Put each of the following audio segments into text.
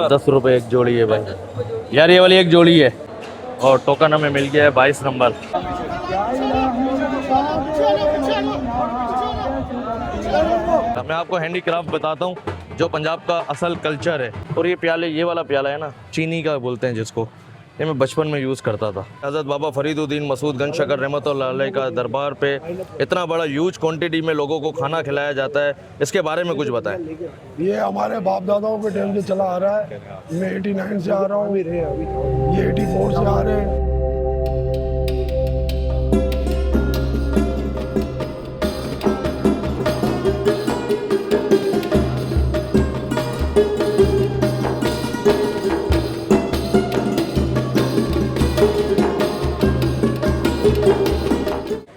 10 रुपए एक जोड़ी है भाई। यार ये वाली एक जोड़ी है और टोकन हमें मिल गया है 22 नंबर। मैं आपको हैंडीक्राफ्ट बताता हूँ जो पंजाब का असल कल्चर है। और ये प्याले, ये वाला प्याला है ना, चीनी का बोलते हैं जिसको, ये मैं बचपन में यूज़ करता था। हज़रत बाबा फरीदुद्दीन मसूद गंज शकर रहमतुल्लाह अलैह का दरबार पे इतना बड़ा ह्यूज क्वांटिटी में लोगों को खाना खिलाया जाता है, इसके बारे में कुछ बताएं। ये हमारे बाप दादाओं के टाइम से चला आ रहा है। मैं 89 से आ रहा हूँ, ये 84 से आ रहे हैं।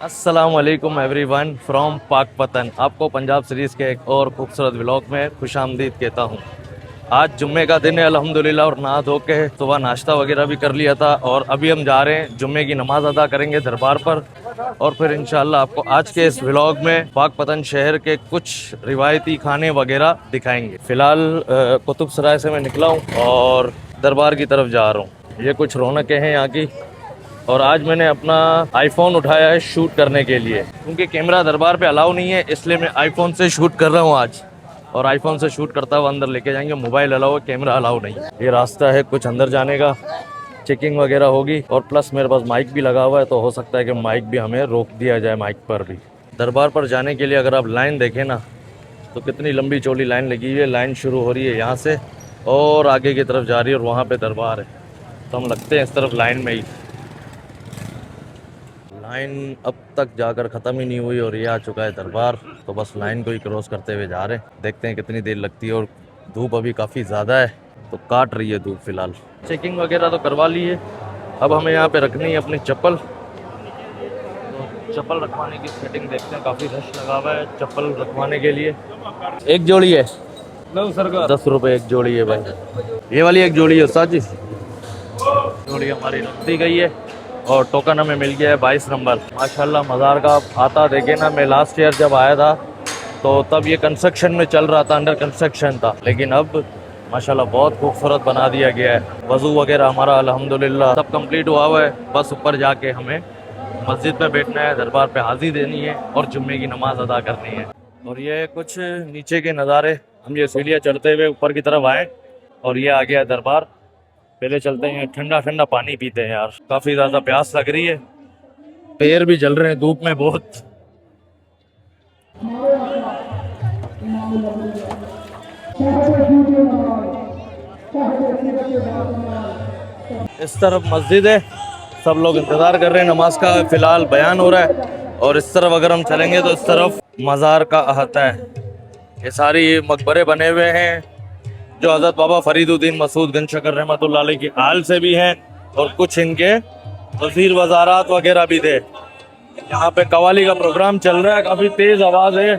अस्सलाम वालेकुम एवरीवन फ्रॉम पाकपतन। आपको पंजाब सीरीज़ के एक और खूबसूरत व्लॉग में खुशामदीद कहता हूँ। आज जुम्मे का दिन है अल्हम्दुलिल्लाह, और नहा धो के सुबह नाश्ता वगैरह भी कर लिया था, और अभी हम जा रहे हैं जुम्मे की नमाज़ अदा करेंगे दरबार पर। और फिर इंशाल्लाह आपको आज के इस व्लॉग में पाकपतन शहर के कुछ रिवायती खाने वगैरह दिखाएंगे। फ़िलहाल कुतुब सराय से मैं निकला हूँ और दरबार की तरफ जा रहा हूँ। ये कुछ रौनकें हैं यहाँ की। और आज मैंने अपना आईफोन उठाया है शूट करने के लिए, क्योंकि कैमरा दरबार पे अलाउ नहीं है, इसलिए मैं आईफोन से शूट कर रहा हूँ आज। और आईफोन से शूट करता हुआ अंदर लेके जाएंगे। मोबाइल अलाउ है, कैमरा अलाउ नहीं। ये रास्ता है कुछ अंदर जाने का, चेकिंग वगैरह होगी। और प्लस मेरे पास माइक भी लगा हुआ है, तो हो सकता है कि माइक भी हमें रोक दिया जाए माइक पर भी। दरबार पर जाने के लिए अगर आप लाइन देखें ना, तो कितनी लंबी चौड़ी लाइन लगी हुई है। लाइन शुरू हो रही है यहाँ से और आगे की तरफ जा रही है, और वहाँ पर दरबार है, तो हम लगते हैं इस तरफ लाइन में ही। लाइन अब तक जाकर ख़त्म ही नहीं हुई और ये आ चुका है दरबार, तो बस लाइन को ही क्रॉस करते हुए जा रहे हैं। देखते हैं कितनी देर लगती है। और धूप अभी काफ़ी ज़्यादा है, तो काट रही है धूप फ़िलहाल। चेकिंग वगैरह तो करवा ली है, अब हमें यहाँ पे रखनी है अपनी चप्पल। तो चप्पल रखवाने की सेटिंग देखते हैं, काफ़ी रश लगा हुआ है चप्पल रखवाने के लिए। एक जोड़ी है 10 रुपए एक जोड़ी है भाई। ये वाली एक जोड़ी है उस्ताद जी, जोड़ी हमारी रख दी गई है और टोकन हमें मिल गया है 22 नंबर। माशाल्लाह मज़ार का आप आता देखे ना, मैं लास्ट ईयर जब आया था तो तब ये कंस्ट्रक्शन में चल रहा था, अंडर कंस्ट्रक्शन था, लेकिन अब माशाल्लाह बहुत खूबसूरत बना दिया गया है। वज़ू वगैरह हमारा अल्हम्दुलिल्लाह सब कंप्लीट हुआ हुआ है। बस ऊपर जाके हमें मस्जिद में बैठना है, दरबार पे हाज़िरी देनी है और जुम्मे की नमाज़ अदा करनी है। और ये कुछ नीचे के नज़ारे, हम ये सीढ़ियाँ चढ़ते हुए ऊपर की तरफ आए और ये आ गया दरबार। पहले चलते हैं, ठंडा ठंडा पानी पीते हैं यार, काफ़ी ज़्यादा प्यास लग रही है, पैर भी जल रहे हैं धूप में बहुत। इस तरफ मस्जिद है, सब लोग इंतज़ार कर रहे हैं नमाज का। फ़िलहाल बयान हो रहा है। और इस तरफ अगर हम चलेंगे तो इस तरफ मज़ार का अहाता है। ये सारी मकबरे बने हुए हैं जो हज़रत बाबा फरीदुद्दीन मसूद गंज शकर रहमतुल्लाह अलैह की आल से भी हैं, और कुछ इनके वज़ीर वज़ारात वगैरह भी थे। यहाँ पे कवाली का प्रोग्राम चल रहा है, काफ़ी तेज़ आवाज़ है,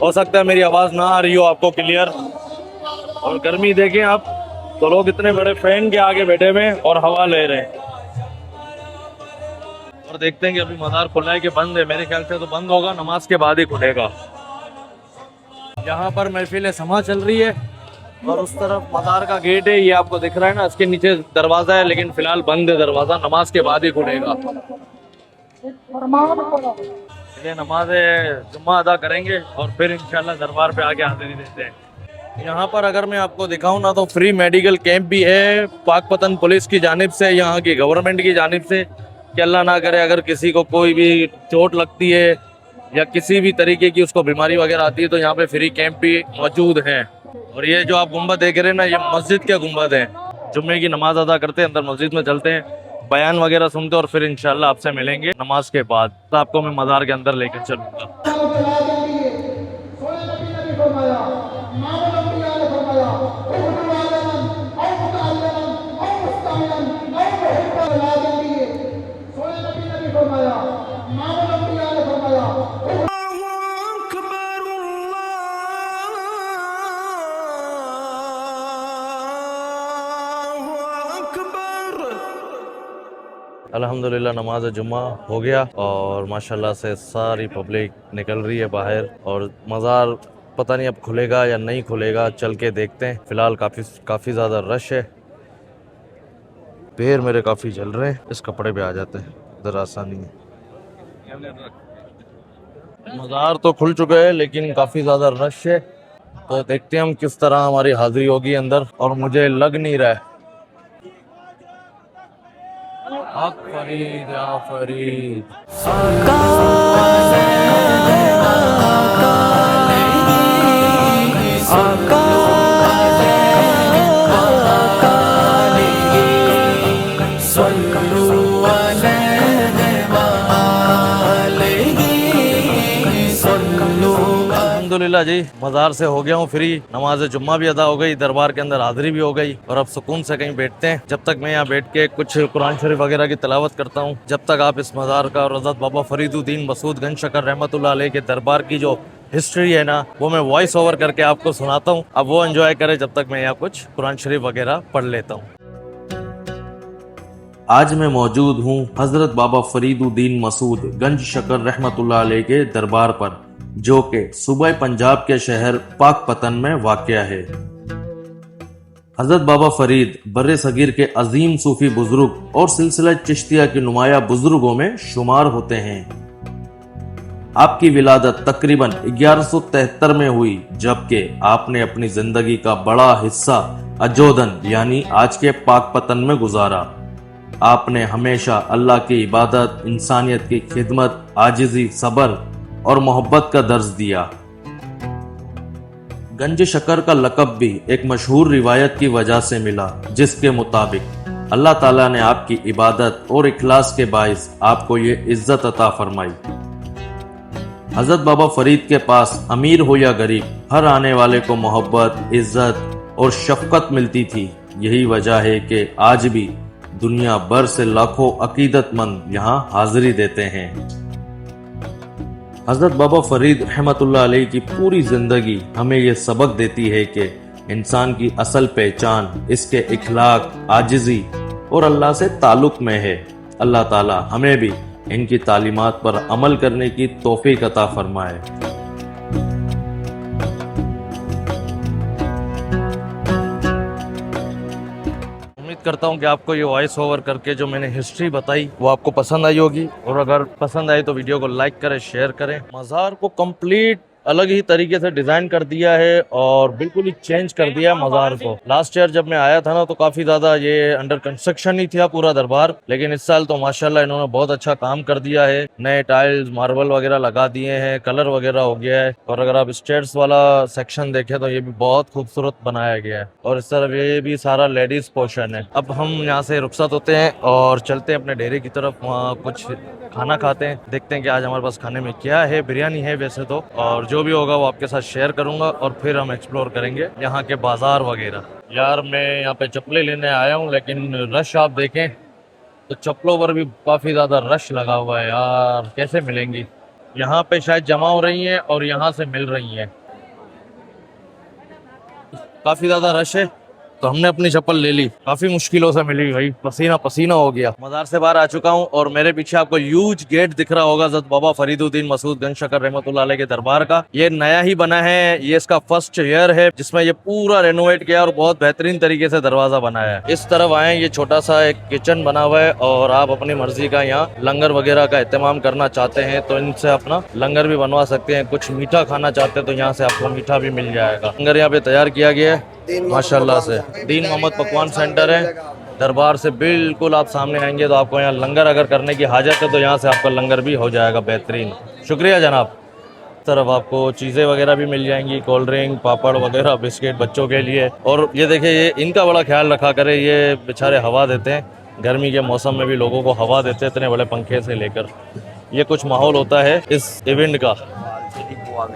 हो सकता है मेरी आवाज़ ना आ रही हो आपको क्लियर। और गर्मी देखें आप, तो लोग इतने बड़े फैन के आगे बैठे हुए हैं और हवा ले रहे हैं। और देखते हैं कि अभी मज़ार खुला है कि बंद है। मेरे ख्याल से तो बंद होगा, नमाज के बाद ही खुलेगा। यहाँ पर महफिल समा चल रही है और उस तरफ मज़ार का गेट है, ये आपको दिख रहा है ना, इसके नीचे दरवाज़ा है, लेकिन फ़िलहाल बंद है दरवाज़ा, नमाज के बाद ही खुलेगा। नमाज जुम्मा अदा करेंगे और फिर इंशाल्लाह दरबार पे आके हाज़िरी देते हैं। यहाँ पर अगर मैं आपको दिखाऊँ ना, तो फ्री मेडिकल कैंप भी है पाकपतन पुलिस की जानिब से, यहाँ की गवर्नमेंट की जानिब से, कि अल्लाह ना करे अगर किसी को कोई भी चोट लगती है या किसी भी तरीके की उसको बीमारी वगैरह आती है, तो यहाँ पे फ्री कैंप भी मौजूद हैं। और ये जो आप गुंबद देख रहे हैं ना, ये मस्जिद के गुंबद हैं। जुम्मे की नमाज अदा करते हैं, अंदर मस्जिद में चलते हैं, बयान वगैरह सुनते हैं, और फिर इंशाल्लाह आपसे मिलेंगे नमाज के बाद। तो आपको मैं मज़ार के अंदर लेकर चलूँगा। अल्हम्दुलिल्लाह नमाज जुम्मा हो गया और माशाल्लाह से सारी पब्लिक निकल रही है बाहर, और मज़ार पता नहीं अब खुलेगा या नहीं खुलेगा, चल के देखते हैं। फिलहाल काफ़ी ज़्यादा रश है। पैर मेरे काफ़ी जल रहे हैं। इस कपड़े पे आ जाते हैं, इधर आसानी है। मज़ार तो खुल चुका है लेकिन काफ़ी ज़्यादा रश है, तो देखते हैं हम किस तरह हमारी हाजिरी होगी अंदर। और मुझे लग नहीं रहा है। हक फरीद या फरीद। अल्हम्दुलिल्लाह जी, मज़ार से हो गया हूँ फ्री। नमाज जुम्मा भी अदा हो गई, दरबार के अंदर हाजिरी भी हो गई, और अब सुकून से कहीं बैठते हैं। जब तक मैं यहाँ बैठ के कुछ कुरान शरीफ वगैरह की तिलावत करता हूँ, जब तक आप इस मज़ार का और हज़रत बाबा फरीदुद्दीन मसूद गंज शकर रहमतुल्लाह अलैह के दरबार की जो हिस्ट्री है ना, वो मैं वॉइस ओवर करके आपको सुनाता हूँ। अब वो एंजॉय करें जब तक मैं यहाँ कुछ कुरान शरीफ वगैरह पढ़ लेता हूँ। आज मैं मौजूद हूँ हजरत बाबा फरीदुद्दीन मसूद गंज शकर रहमतुल्लाह अलैह के दरबार पर, जो कि सूबे पंजाब के शहर पाकपतन में वाक़या है। हजरत बाबा फरीद बर्रे सगीर के अजीम सूफी बुजुर्ग और सिलसिला चिश्तिया के नुमाया बुजुर्गों में शुमार होते हैं। आपकी विलादत तकरीबन 1173 में हुई, जबकि आपने अपनी जिंदगी का बड़ा हिस्सा अजोदन यानी आज के पाकपतन में गुजारा। आपने हमेशा अल्लाह की इबादत, इंसानियत की खिदमत, आजिज़ी, सब्र और मोहब्बत का दर्ज दिया। गंज शकर का लक़ब भी एक मशहूर रिवायत की वजह से मिला, जिसके मुताबिक अल्लाह ताला ने आपकी इबादत और इखलास के बाइस आपको ये इज्जत अता फरमाई। हजरत बाबा फरीद के पास अमीर हो या गरीब, हर आने वाले को मोहब्बत, इज्जत और शफकत मिलती थी। यही वजह है कि आज भी दुनिया भर से लाखों अकीदतमंद यहाँ हाजिरी देते हैं। हजरत बाबा फरीद रहमतुल्लाह अलैह की पूरी जिंदगी हमें ये सबक देती है कि इंसान की असल पहचान इसके इखलाक, आजिज़ी और अल्लाह से ताल्लुक में है। अल्लाह ताला हमें भी इनकी तालीमात पर अमल करने की तौफीक अता फरमाए। उम्मीद करता हूँ कि आपको ये वॉइस ओवर करके जो मैंने हिस्ट्री बताई वो आपको पसंद आई होगी, और अगर पसंद आई तो वीडियो को लाइक करें, शेयर करें। मज़ार को कंप्लीट अलग ही तरीके से डिजाइन कर दिया है और बिल्कुल ही चेंज कर दिया है मज़ार को। लास्ट ईयर जब मैं आया था ना, तो काफी ज्यादा ये अंडर कंस्ट्रक्शन ही था पूरा दरबार, लेकिन इस साल तो माशाल्लाह इन्होंने बहुत अच्छा काम कर दिया है। नए टाइल्स, मार्बल वगैरह लगा दिए हैं, कलर वगैरह हो गया है, और अगर आप स्टेयर्स वाला सेक्शन देखें तो ये भी बहुत खूबसूरत बनाया गया है। और इस तरफ ये भी सारा लेडीज पोर्शन है। अब हम यहाँ से रुखसत होते हैं और चलते हैं अपने डेरे की तरफ, वहाँ कुछ खाना खाते हैं। देखते हैं कि आज हमारे पास खाने में क्या है। बिरयानी है वैसे तो, और जो भी होगा वो आपके साथ शेयर करूंगा, और फिर हम एक्सप्लोर करेंगे यहाँ के बाजार वगैरह। यार मैं यहाँ पे चप्पलें लेने आया हूँ, लेकिन रश आप देखें तो चप्पलों पर भी काफ़ी ज़्यादा रश लगा हुआ है। यार कैसे मिलेंगी? यहाँ पे शायद जमा हो रही हैं और यहाँ से मिल रही हैं। काफ़ी ज़्यादा रश है, तो हमने अपनी चप्पल ले ली। काफी मुश्किलों से मिली भाई, पसीना पसीना हो गया। मज़ार से बाहर आ चुका हूँ और मेरे पीछे आपको ह्यूज गेट दिख रहा होगा हज़रत बाबा फरीदुद्दीन मसूद गंज शकर रहमतुल्लाह अलैह के दरबार का। ये नया ही बना है, ये इसका फर्स्ट ईयर है जिसमें ये पूरा रेनोवेट किया और बहुत बेहतरीन तरीके से दरवाजा बनाया है। इस तरफ आए, ये छोटा सा एक किचन बना हुआ है, और आप अपनी मर्जी का यहाँ लंगर वगैरह का एहतमाम करना चाहते हैं तो इनसे अपना लंगर भी बनवा सकते हैं। कुछ मीठा खाना चाहते हैं तो यहाँ से आपको मीठा भी मिल जाएगा। लंगर यहाँ पे तैयार किया गया है माशाल्लाह से। दीन मोहम्मद पकवान सेंटर है, दरबार से बिल्कुल आप सामने आएंगे तो आपको यहाँ लंगर अगर करने की हाजत है तो यहाँ से आपका लंगर भी हो जाएगा बेहतरीन। शुक्रिया जनाब। तरफ आपको चीज़ें वगैरह भी मिल जाएंगी, कोल्ड ड्रिंक, पापड़ वगैरह, बिस्किट बच्चों के लिए। और ये देखिए, ये इनका बड़ा ख्याल रखा करे, ये बेचारे हवा देते हैं, गर्मी के मौसम में भी लोगों को हवा देते हैं इतने बड़े पंखे से लेकर। ये कुछ माहौल होता है इस इवेंट का।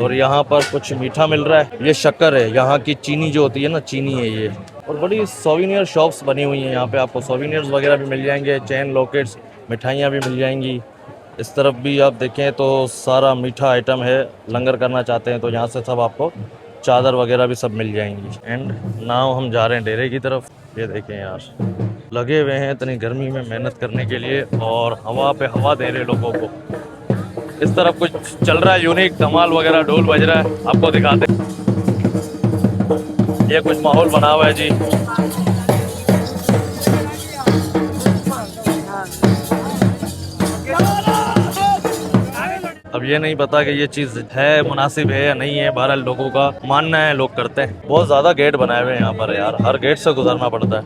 और यहाँ पर कुछ मीठा मिल रहा है, ये शक्कर है, यहाँ की चीनी जो होती है ना, चीनी है ये। और बड़ी सोविनियर शॉप्स बनी हुई हैं यहाँ पे, आपको सोविनियर्स वगैरह भी मिल जाएंगे, चेन लॉकेट्स, मिठाइयाँ भी मिल जाएंगी। इस तरफ भी आप देखें तो सारा मीठा आइटम है। लंगर करना चाहते हैं तो यहाँ से सब आपको चादर वगैरह भी सब मिल जाएंगी। एंड नाउ हम जा रहे हैं डेरे की तरफ। ये देखें यार, लगे हुए हैं इतनी गर्मी में मेहनत करने के लिए, और हवा पे हवा दे रहे लोगों को। इस तरफ कुछ चल रहा है यूनिक, धमाल वगैरह, ढोल बज रहा है, आपको दिखाते हैं। ये कुछ माहौल बना हुआ है जी। अब ये नहीं पता कि ये चीज़ है मुनासिब है या नहीं है, बहरहाल लोगों का मानना है, लोग करते हैं। बहुत ज़्यादा गेट बनाए हुए हैं यहाँ पर यार, हर गेट से गुजरना पड़ता है।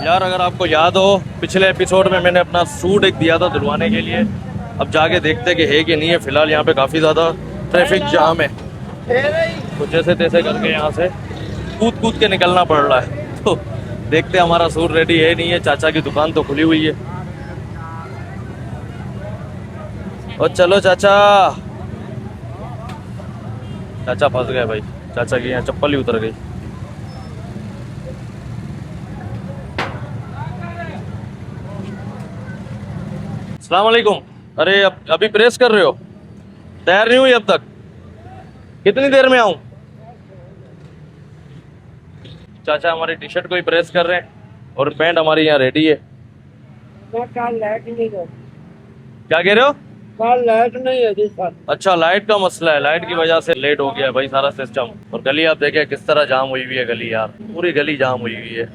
यार अगर आपको याद हो, पिछले एपिसोड में मैंने अपना सूट एक दिया था धुलवाने के लिए। अब जाके देखते हैं कि है कि नहीं है। फिलहाल यहाँ पे काफ़ी ज़्यादा ट्रैफिक जाम है, तो जैसे तैसे करके यहाँ से कूद कूद के निकलना पड़ रहा है। तो देखते हैं हमारा सूट रेडी है नहीं है। चाचा की दुकान तो खुली हुई है। और चलो चाचा, चाचा फंस गए भाई। चाचा की यहाँ चप्पल ही उतर गई। अस्सलाम वालेकुम। अरे अभी प्रेस कर रहे हो? तैयार नहीं हुई अब तक? कितनी देर में आऊं? चाचा हमारी टी शर्ट को ही प्रेस कर रहे हैं और पैंट हमारी यहाँ रेडी है। लाइट नहीं है। क्या कह रहे हो? कल लाइट नहीं है जी सर। अच्छा, लाइट का मसला है। लाइट की वजह से लेट हो गया है भाई सारा सिस्टम। और गली आप देखें किस तरह जाम हुई हुई है गली यार, पूरी गली जाम हुई हुई है।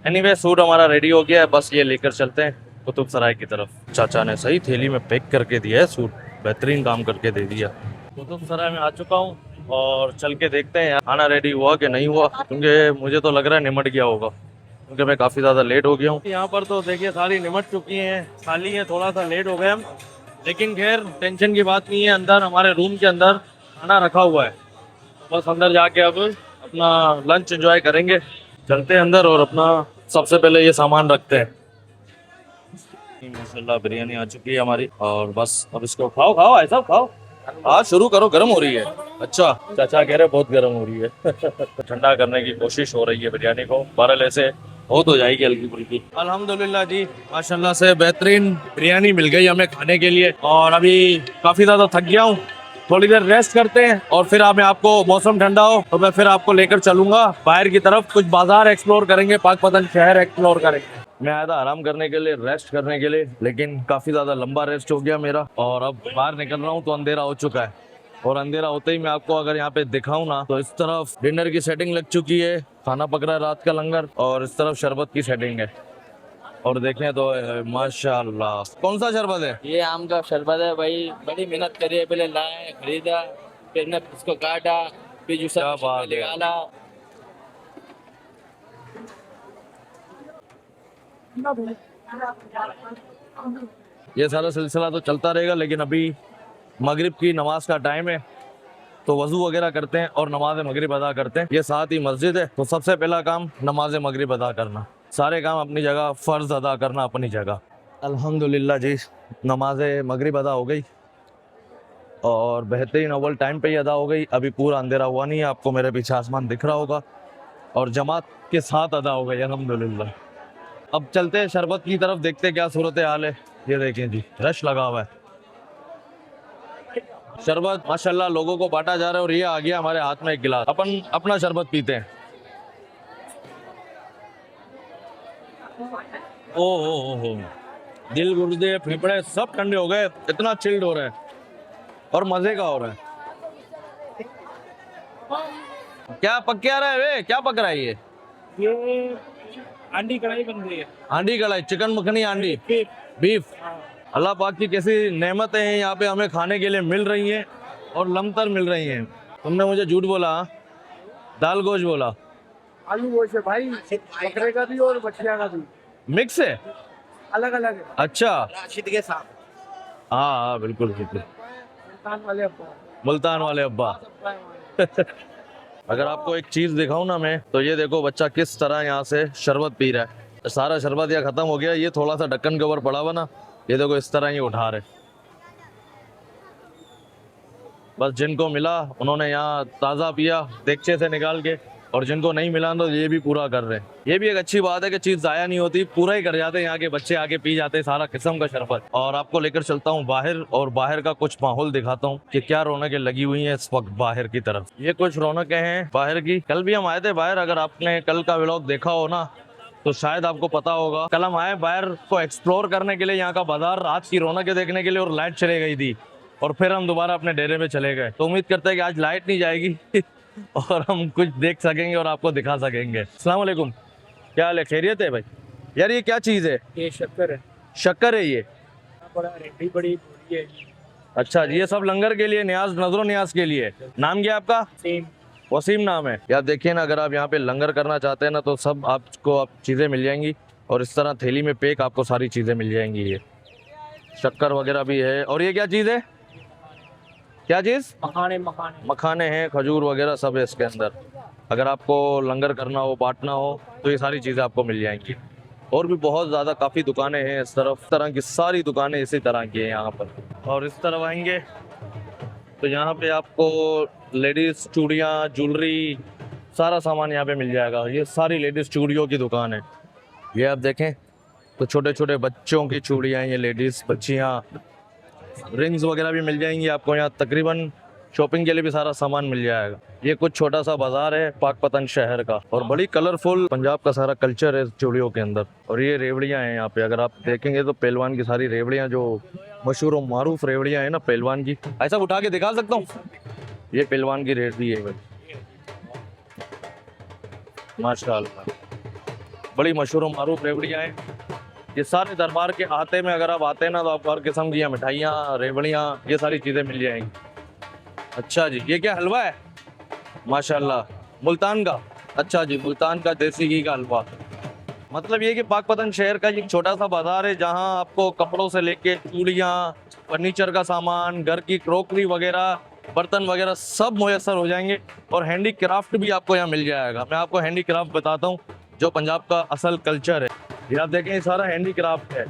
एनीवे सूट हमारा रेडी हो गया है, बस ये लेकर चलते हैं कुतुब सराय की तरफ। चाचा ने सही थैली में पैक करके दिया है सूट, बेहतरीन काम करके दे दिया। कुतुब सराय में आ चुका हूँ और चल के देखते हैं खाना रेडी हुआ कि नहीं हुआ, क्योंकि मुझे तो लग रहा है निमट गया होगा, क्योंकि मैं काफ़ी ज़्यादा लेट हो गया हूँ। यहाँ पर तो देखिए सारी निमट चुकी हैं, खाली है। थोड़ा सा लेट हो गए हम, लेकिन खैर टेंशन की बात नहीं है। अंदर हमारे रूम के अंदर खाना रखा हुआ है, बस अंदर जाके अब अपना लंच एंजॉय करेंगे। चलते हैं अंदर और अपना सबसे पहले ये सामान रखते हैं। माशाल्लाह बिरयानी आ चुकी है हमारी, और बस अब इसको खाओ खाओ ऐसा खाओ। हाँ शुरू करो, गर्म हो रही है। अच्छा, चाचा कह रहे बहुत गर्म हो रही है। ठंडा करने की कोशिश हो रही है बिरयानी को, बहरहाल ऐसे हो तो जाएगी हल्की फुल्की। अल्हम्दुलिल्लाह जी, माशाल्लाह से बेहतरीन बिरयानी मिल गई हमें खाने के लिए। और अभी काफ़ी ज़्यादा थक गया हूँ, थोड़ी देर रेस्ट करते हैं और फिर मैं आपको, मौसम ठंडा हो तो मैं फिर आपको लेकर चलूंगा बाहर की तरफ। कुछ बाजार एक्सप्लोर करेंगे, पाकपतन शहर एक्सप्लोर करेंगे। मैं आया था आराम करने के लिए, रेस्ट करने के लिए, लेकिन काफ़ी ज़्यादा लंबा रेस्ट हो गया मेरा। और अब बाहर निकल रहा हूँ तो अंधेरा हो चुका है, और अंधेरा होते ही मैं आपको अगर यहाँ पे दिखाऊं ना, तो इस तरफ डिनर की सेटिंग लग चुकी है, खाना पक रहा है रात का लंगर, और इस तरफ शरबत की सेटिंग है। और देखें तो माशाल्लाह। कौन सा शरबत है? ये आम का शरबत है भाई, बड़ी मेहनत करी है। पहले लाए, खरीदा, फिर ने इसको काटा, फिर जूस क्या बात है। निकाला। ये सारा सिलसिला तो चलता रहेगा, लेकिन अभी मगरिब की नमाज का टाइम है, तो वजू वगैरह करते हैं और नमाज मगरिब अदा करते हैं। ये साथ ही मस्जिद है, तो सबसे पहला काम नमाज मगरिब अदा करना। सारे काम अपनी जगह, फ़र्ज अदा करना अपनी जगह। अल्हम्दुलिल्लाह जी, नमाज मगरिब अदा हो गई और बेहतरीन अव्वल टाइम पे ही अदा हो गई। अभी पूरा अंधेरा हुआ नहीं है, आपको मेरे पीछे आसमान दिख रहा होगा, और जमात के साथ अदा हो गई अल्हम्दुलिल्लाह। अब चलते हैं शरबत की तरफ, देखते हैं क्या सूरत हाल है। ये देखें जी, रश लगा हुआ है। शरबत माशाल्लाह लोगों को बांटा जा रहा है, और ये आ गया हमारे हाथ में एक गिलास। अपन अपना शरबत पीते हैं। ओ, दिल गुर्दे फेफड़े सब ठंडे हो गए, इतना चिल्ड हो रहा है और मजे का हो रहा है। क्या पक क्या रहा है वे? क्या पक रहा है ये? अंडी कढ़ाई बन रही है। हांडी कढ़ाई, चिकन मखनी हांडी, बीफ। अल्लाह पाक की कैसी नेमतें हैं यहाँ पे, हमें खाने के लिए मिल रही हैं और लमतर मिल रही हैं। तुमने मुझे झूठ बोला, हाँ? दाल गोश्त बोला, आलू गोश्त है भाई, बकरे का भी और बछिया का भी, मिक्स है, अलग अलग है। अच्छा राशिद के साथ हाँ बिल्कुल बिल्कुल, मुल्तान वाले अब्बा। मुल्तान वाले अब्बा। अगर आपको एक चीज़ दिखाऊं ना मैं, तो ये देखो बच्चा किस तरह यहाँ से शरबत पी रहा है। सारा शरबत यहाँ ख़त्म हो गया, ये थोड़ा सा ढक्कन के ऊपर पड़ा हुआ ना, ये देखो इस तरह ही उठा रहे। बस जिनको मिला उन्होंने यहाँ ताज़ा पिया देगचे से निकाल के, और जिनको नहीं मिला तो ये भी पूरा कर रहे हैं। ये भी एक अच्छी बात है कि चीज़ ज़ाया नहीं होती, पूरा ही कर जाते हैं। यहाँ के बच्चे आके पी जाते हैं सारा किस्म का शरबत। और आपको लेकर चलता हूँ बाहर, और बाहर का कुछ माहौल दिखाता हूँ कि क्या रौनकें लगी हुई हैं इस वक्त बाहर की तरफ। ये कुछ रौनकें हैं बाहर की। कल भी हम आए थे बाहर, अगर आपने कल का व्लॉग देखा हो ना, तो शायद आपको पता होगा, कल हम आए बाहर को एक्सप्लोर करने के लिए, यहाँ का बाजार रात की रौनक देखने के लिए, और लाइट चली गई थी और फिर हम दोबारा अपने डेरे में चले गए। तो उम्मीद करते हैं कि आज लाइट नहीं जाएगी और हम कुछ देख सकेंगे और आपको दिखा सकेंगे। अस्सलाम वालेकुम, क्या हाल है, खैरियत है भाई? यार ये क्या चीज़ है? ये शक्कर है, शक्कर है ये? बड़ा रेडी बड़ी बोरी है। अच्छा जी, ये सब लंगर के लिए, न्याज नजरो न्याज के लिए। नाम क्या है आपका? सेम वसीम नाम है। यार देखिए ना, अगर आप यहाँ पे लंगर करना चाहते हैं ना तो सब आपको चीज़ें मिल जाएंगी और इस तरह थैली में पैक आपको सारी चीज़ें मिल जाएंगी। ये शक्कर वगैरह भी है। और ये क्या चीज़ है? क्या चीज़? मखाने मखाने मखाने हैं, खजूर वगैरह सब है इसके अंदर। अगर आपको लंगर करना हो, बांटना हो तो ये सारी चीज़ें आपको मिल जाएंगी। और भी बहुत ज़्यादा काफ़ी दुकानें हैं इस तरह की सारी दुकानें इसी तरह की हैं यहाँ पर। और इस तरफ आएंगे तो यहाँ पे आपको लेडीज़ चूड़ियाँ, ज्वेलरी, सारा सामान यहाँ पे मिल जाएगा। ये सारी लेडीज़ चूड़ियों की दुकान है। ये आप देखें तो छोटे छोटे बच्चों की चूड़ियाँ, ये लेडीज़ बच्चियाँ, रिंग्स वगैरह भी मिल जाएंगी आपको यहाँ। तकरीबन शॉपिंग के लिए भी सारा सामान मिल जाएगा। ये कुछ छोटा सा बाजार है पाकपतन शहर का और बड़ी कलरफुल पंजाब का सारा कल्चर है चूड़ियों के अंदर। और ये रेवड़ियाँ हैं यहाँ पे, अगर आप देखेंगे तो पहलवान की सारी रेवड़ियाँ, जो मशहूर और मारूफ रेवड़ियाँ हैं ना पहलवान की। ऐसा उठा के दिखा सकता हूँ? ये पहलवान की रेवड़ी है भाई, माशाल्लाह, बड़ी मशहूर और मारूफ रेवड़ियाँ हैं। ये सारे दरबार के आते में अगर आप आते हैं ना तो आपको हर किस्म की मिठाइयाँ, रेवड़ियाँ, ये सारी चीज़ें मिल जाएंगी। अच्छा जी, ये क्या हलवा है? माशाल्लाह, मुल्तान का? अच्छा जी, मुल्तान का देसी घी का हलवा। मतलब ये कि पाकपतन शहर का एक छोटा सा बाजार है जहाँ आपको कपड़ों से लेके चूड़ियाँ, फर्नीचर का सामान, घर की क्रॉकरी वगैरह, बर्तन वगैरह सब मुयसर हो जाएंगे। और हैंडी क्राफ्ट भी आपको यहाँ मिल जाएगा। मैं आपको हैंडी क्राफ्ट बताता हूँ जो पंजाब का असल कल्चर है। ये आप देखें, ये सारा हैंडी क्राफ्ट है।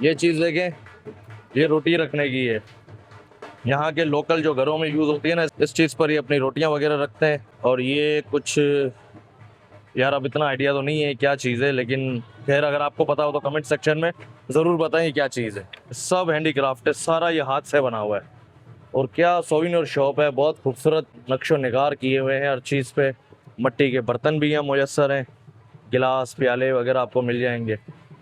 ये चीज़ देखें, ये रोटी रखने की है। यहाँ के लोकल जो घरों में यूज़ होती है ना, इस चीज़ पर ये अपनी रोटियाँ वगैरह रखते हैं। और ये कुछ, यार अब इतना आइडिया तो नहीं है क्या चीज़ है, लेकिन खैर अगर आपको पता हो तो कमेंट सेक्शन में ज़रूर बताएं क्या चीज़ है। सब हैंडी क्राफ्ट है, सारा ये हाथ से बना हुआ है। और क्या सोविनियर शॉप है, बहुत खूबसूरत नक्शो निगार किए हुए हैं हर चीज़ पे। मट्टी के बर्तन भी यहाँ मुयसर हैं, गिलास, प्याले वगैरह आपको मिल जाएंगे।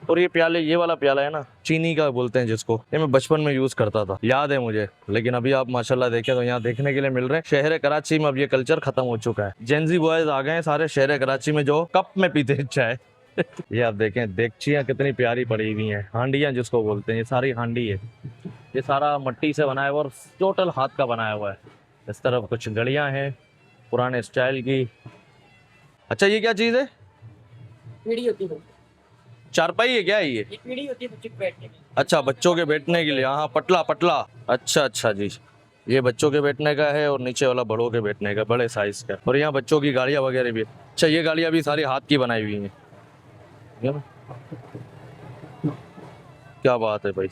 और ये प्याले, ये वाला प्याला है ना, चीनी का बोलते हैं जिसको, ये मैं बचपन में यूज़ करता था, याद है मुझे। लेकिन अभी आप माशाल्लाह देखें तो यहाँ देखने के लिए मिल रहे हैं। शहर कराची में अब ये कल्चर खत्म हो चुका है। जेंजी बॉयज आ गए हैं सारे शहर कराची में जो कप में पीते हैं चाय। ये आप देखें, देगचियाँ कितनी प्यारी पड़ी हुई हैं, हांडियाँ जिसको बोलते हैं, ये सारी हांडी है। ये सारा मट्टी से बनाया हुआ और टोटल हाथ का बनाया हुआ है। इस तरफ कुछ घड़ियाँ हैं पुराने स्टाइल की। अच्छा, ये क्या चीज़ है? पीढ़ी होती है, चारपाई है क्या ये? पीढ़ी होती है बच्चे के बैठने की। अच्छा, बच्चों के बैठने के लिए, हाँ, पटला पटला। अच्छा अच्छा जी, ये बच्चों के बैठने का है और नीचे वाला बड़ों के बैठने का, बड़े साइज का। और यहाँ बच्चों की गाड़ियाँ वगैरह भी। अच्छा, ये गाड़ियाँ भी सारी हाथ की बनाई हुई हैं। क्या बात है भाई।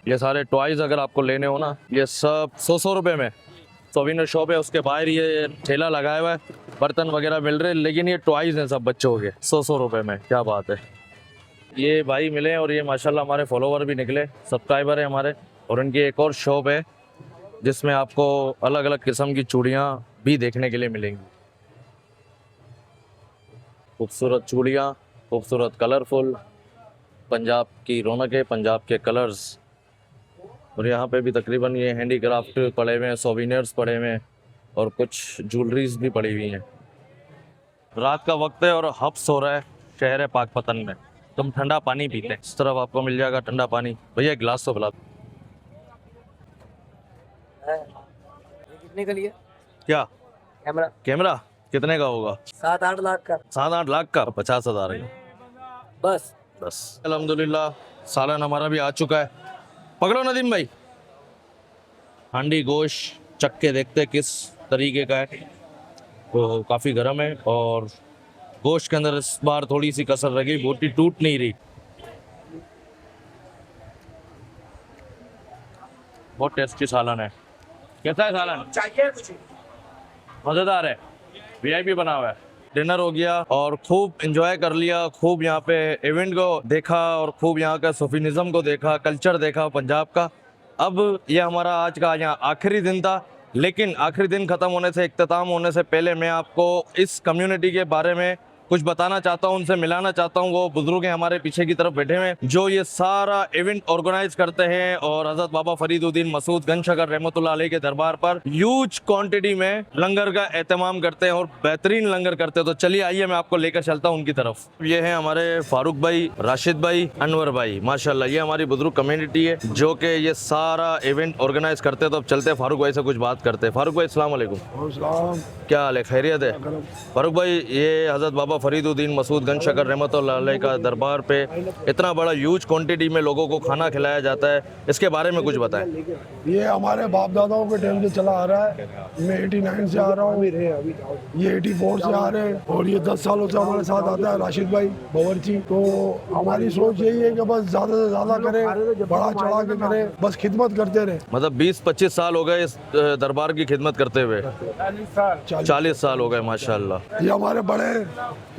ये सारे टॉयज अगर आपको लेने हो ना, ये सब 100 रुपये में। सोविनियर शॉप है, उसके बाहर ये ठेला लगाया हुआ है, बर्तन वगैरह मिल रहे हैं, लेकिन ये टॉयज हैं सब बच्चों के, 100 रुपये में। क्या बात है। ये भाई मिले और ये माशाल्लाह हमारे फॉलोवर भी निकले, सब्सक्राइबर है हमारे। और इनकी एक और शॉप है जिसमें आपको अलग अलग किस्म की चूड़ियाँ भी देखने के लिए मिलेंगी। खूबसूरत चूड़ियाँ, खूबसूरत कलरफुल, पंजाब की रौनक है, पंजाब के कलर्स। और यहाँ पे भी तकरीबन ये हैंडी क्राफ्ट पड़े हुए हैं, सोविनियर्स पड़े हुए हैं और कुछ ज्वेलरीज भी पड़ी हुई हैं। रात का वक्त है और हब्स हो रहा है शहर पाकपतन में। तुम ठंडा पानी पीते हैं, इस तरफ आपको मिल जाएगा ठंडा पानी। भैया एक गिलास तो पिला। कितने का लिया क्या कैमरा? कैमरा कितने का होगा? 7-8 लाख का। 7-8 लाख का? 50,000 का बस बस। अल्हम्दुलिल्लाह सालन हमारा भी आ चुका है। पकड़ो नदीम भाई, हांडी गोश्त चख के देखते किस तरीके का है। तो काफ़ी गर्म है और गोश्त के अंदर इस बार थोड़ी सी कसर रह गई, बोटी टूट नहीं रही। बहुत टेस्टी सालन है। कैसा है सालन? चाहिए कुछ मज़ेदार है, वीआईपी बना हुआ है। डिनर हो गया और खूब एंजॉय कर लिया, खूब यहाँ पे इवेंट को देखा और खूब यहाँ का सूफीनिज़म को देखा, कल्चर देखा पंजाब का। अब ये हमारा आज का यहाँ आखिरी दिन था, लेकिन आखिरी दिन ख़त्म होने से, इख्तिताम होने से पहले मैं आपको इस कम्युनिटी के बारे में कुछ बताना चाहता हूँ, उनसे मिलाना चाहता हूँ। वो बुजुर्ग हैं हमारे पीछे की तरफ बैठे हुए हैं, जो ये सारा इवेंट ऑर्गेनाइज करते हैं और हजरत बाबा फरीदुद्दीन मसूद गंज शकर रहमतुल्लाह अलैह के दरबार पर ह्यूज क्वांटिटी में लंगर का एहतमाम करते हैं और बेहतरीन लंगर करते हैं। तो चलिए आइए मैं आपको लेकर चलता हूँ उनकी तरफ। ये है हमारे फारूक भाई, राशिद भाई, अनवर भाई, माशाल्लाह ये हमारी बुजुर्ग कम्युनिटी है जो कि ये सारा इवेंट ऑर्गेनाइज करते हैं। तो अब चलते हैं फारूक भाई से कुछ बात करते हैं। फारूक भाई अस्सलाम वालेकुम, क्या हाल है, खैरियत है? फारूक भाई ये हजरत बाबा फरीदुद्दीन मसूद गंज शकर रहमतुल्लाह अलैह का दरबार पे इतना बड़ा ह्यूज क्वांटिटी में लोगों को खाना खिलाया जाता है, इसके बारे में कुछ बताएं। ये हमारे बाप दादाओं के टाइम से चला आ रहा है। मैं 89 से आ रहा हूँ, ये 84 से आ रहे हैं और ये 10 सालों से हमारे साथ आता है राशिद भाई बावर्ची। तो हमारी सोच यही है कि बस ज्यादा से ज्यादा करें, बड़ा चढ़ा के करें, बस खिदमत करते रहे। मतलब 20-25 साल हो गए इस दरबार की खिदमत करते हुए? 40 साल हो गए माशाल्लाह। ये हमारे बड़े,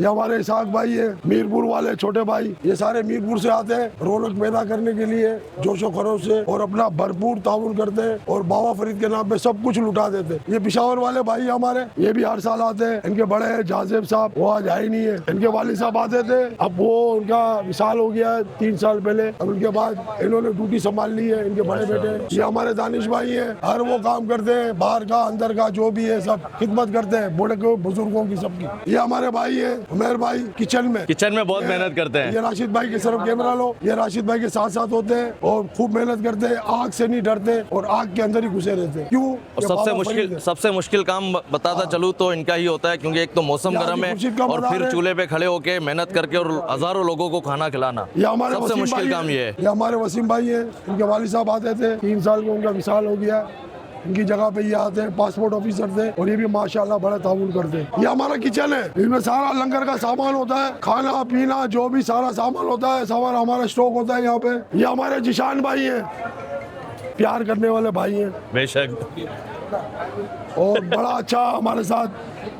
ये हमारे इसाक भाई है, मीरपुर वाले छोटे भाई, ये सारे मीरपुर से आते हैं रौनक पैदा करने के लिए जोशो खरोश से और अपना भरपूर ताउन करते हैं और बाबा फरीद के नाम पे सब कुछ लुटा देते हैं। ये पिशावर वाले भाई हमारे, ये भी हर साल आते हैं। इनके बड़े हैं जाजेब साहब, वो आज है ही नहीं है। इनके वालिद साहब आते थे, अब वो उनका विशाल हो गया है 3 साल पहले। अब उनके बाद इन्होंने ड्यूटी संभाल ली है, इनके बड़े बेटे। ये हमारे दानिश भाई है, हर वो काम करते हैं, बाहर का अंदर का जो भी है सब खिदमत करते हैं बूढ़े को बुजुर्गों की सबकी। ये हमारे भाई है उमेर भाई, किचन में बहुत मेहनत करते हैं। ये राशिद भाई के सिर्फ कैमरा लो, ये राशिद भाई के साथ साथ होते हैं और खूब मेहनत करते हैं, आग से नहीं डरते और आग के अंदर ही घुसे रहते हैं। क्यों? और सबसे मुश्किल काम बताता चलूँ तो इनका ही होता है, क्योंकि एक तो मौसम गर्म है और फिर चूल्हे पे खड़े होके मेहनत करके और हजारों लोगों को खाना खिलाना, सबसे मुश्किल काम ये है। ये हमारे वसीम भाई है, इनके वालिद साहब आते थे, 3 साल में उनका विशाल हो गया। इनकी जगह पे ये आते हैं, पासपोर्ट ऑफिसर थे और ये भी माशाल्लाह बड़ा ताउन करते हैं। ये हमारा किचन है, इसमें सारा लंगर का सामान होता है, खाना पीना जो भी सारा सामान होता है सारा हमारा स्टॉक होता है यहाँ पे। ये हमारे जिशान भाई है, प्यार करने वाले भाई हैं बेशक, और बड़ा अच्छा हमारे साथ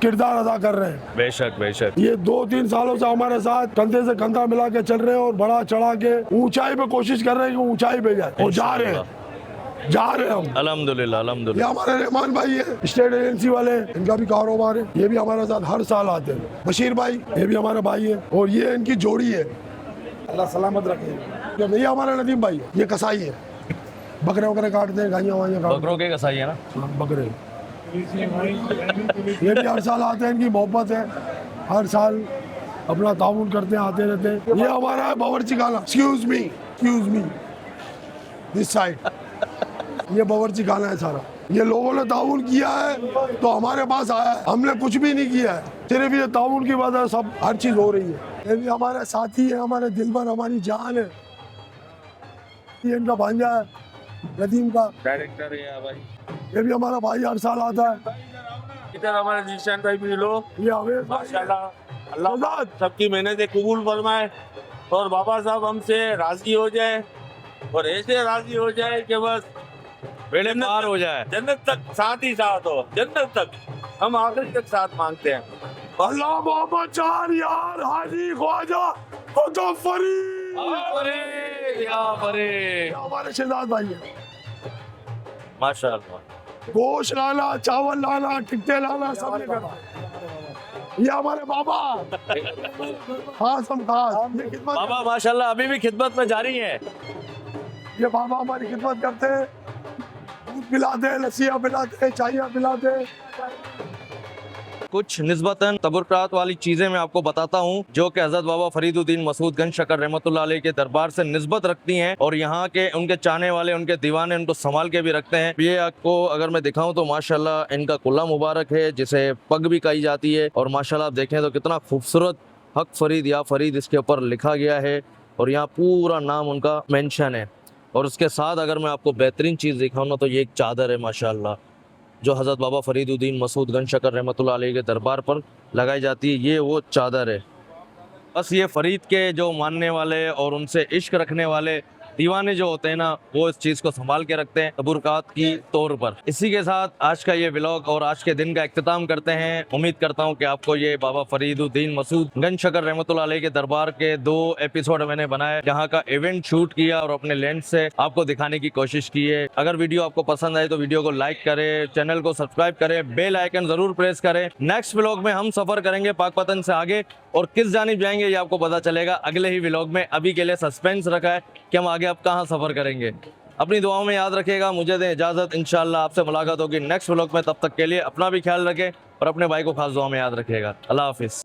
किरदार अदा कर रहे हैं। बेशक बेशक। ये 2-3 सालों से हमारे साथ कंधे से कंधा मिला के चल रहे हैं और बड़ा चढ़ा के ऊंचाई पे कोशिश कर रहे हैं कि ऊंचाई पे जाए और जा रहे हैं हम अल्हम्दुलिल्लाह अल्हम्दुलिल्लाह। ये हमारे रहमान भाई है, स्टेट एजेंसी वाले, इनका भी कारोबार है, ये भी हमारे साथ हर साल आते हैं। बशीर भाई, ये भी हमारे भाई है और ये इनकी जोड़ी है, अल्लाह सलामत रखे। ये हमारा नदीम भाई, ये कसाई है, बकरे वकरे काटते हैं, गाइयाँ वाइयाँ काटते बकरों के कसाई है ना, हैं, बकरे। ये भी हर साल आते हैं, इनकी मोहब्बत है, हर साल अपना ताउन करते हैं, आते रहते हैं। ये हमारा है बावर्ची खाना, एक्सक्यूज मी दिस साइड, ये बावर्ची खाना है सारा। ये लोगों ने ताउन किया है तो हमारे पास आया है, हमने कुछ भी नहीं किया है, सिर्फ ये ताउन की वजह से सब हर चीज हो रही है। ये भी हमारे साथी है, हमारे दिल भर, हमारी जान है। ये इनका भांजा है नदीम का डायरेक्टर है भाई, ये भी हमारा भाई हर साल आता है। इधर हमारे निशान भाई भी लो, ये हमें माशाल्लाह अल्लाह सबकी मेहनत कबूल फरमाए और बाबा साहब हमसे राजी हो जाए और ऐसे राजी हो जाए कि बस बेड़े पार हो जाए, जन्नत तक साथ ही साथ हो, जन्नत तक हम आखिर तक साथ मांगते हैं। अल्लाह मोहम्मद चार यार हाजी ख्वाजा हमारे शहजाद भाई है। माशाल्लाह। गोश्त लाना, चावल लाना, टिक्टे लाना, सब ये करना। ये हमारे बाबा खास, हम खास, ये खिदमत, बाबा माशाल्लाह अभी भी खिदमत में जारी है। ये बाबा हमारी खिदमत करते हैं, दूध पिलाते हैं, लस्सियाँ पिलाते हैं, चाइयाँ पिलाते हैं। कुछ निस्बतन तबरकात वाली चीज़ें मैं आपको बताता हूँ जो कि हज़रत बाबा फरीदुद्दीन मसूद गंज शकर रहमतुल्लाह अलैह के दरबार से निस्बत रखती हैं और यहाँ के उनके चाहने वाले, उनके दीवाने उनको संभाल के भी रखते हैं। ये आपको अगर मैं दिखाऊँ तो माशाल्लाह इनका कुल्ला मुबारक है जिसे पग भी कही जाती है और माशाल्लाह आप देखें तो कितना खूबसूरत हक फरीद या फरीद इसके ऊपर लिखा गया है और यहाँ पूरा नाम उनका मेंशन है। और उसके साथ अगर मैं आपको बेहतरीन चीज़ दिखाऊँ ना तो ये एक चादर है माशाल्लाह जो हज़रत बाबा फरीदुद्दीन मसूद गंज शकर रहमतुल्लाह अलैह के दरबार पर लगाई जाती है। ये वो चादर है। बस ये फ़रीद के जो मानने वाले और उनसे इश्क रखने वाले दीवाने जो होते हैं ना वो इस चीज को संभाल के रखते हैं तबरुकात की तौर पर। इसी के साथ आज का ये व्लॉग और आज के दिन का इख्तिताम करते हैं। उम्मीद करता हूँ कि आपको ये बाबा फरीदुद्दीन मसूद गंज शकर रहमतुल्लाह अलैह के दरबार के 2 एपिसोड मैंने बनाए, जहाँ का इवेंट शूट किया और अपने लेंस से आपको दिखाने की कोशिश की है। अगर वीडियो आपको पसंद आए तो वीडियो को लाइक करें, चैनल को सब्सक्राइब करें, बेल आइकन जरूर प्रेस करें। नेक्स्ट व्लॉग में हम सफर करेंगे पाकपतन से आगे और किस जानिब जाएंगे ये आपको पता चलेगा अगले ही व्लॉग में। अभी के लिए सस्पेंस रखा है कि हम आगे अब कहाँ सफर करेंगे। अपनी दुआओं में याद रखिएगा। मुझे दें इजाजत, इंशाल्लाह आपसे मुलाकात होगी नेक्स्ट व्लॉग में। तब तक के लिए अपना भी ख्याल रखें और अपने भाई को खास दुआ में याद रखिएगा। अल्लाह हाफिज।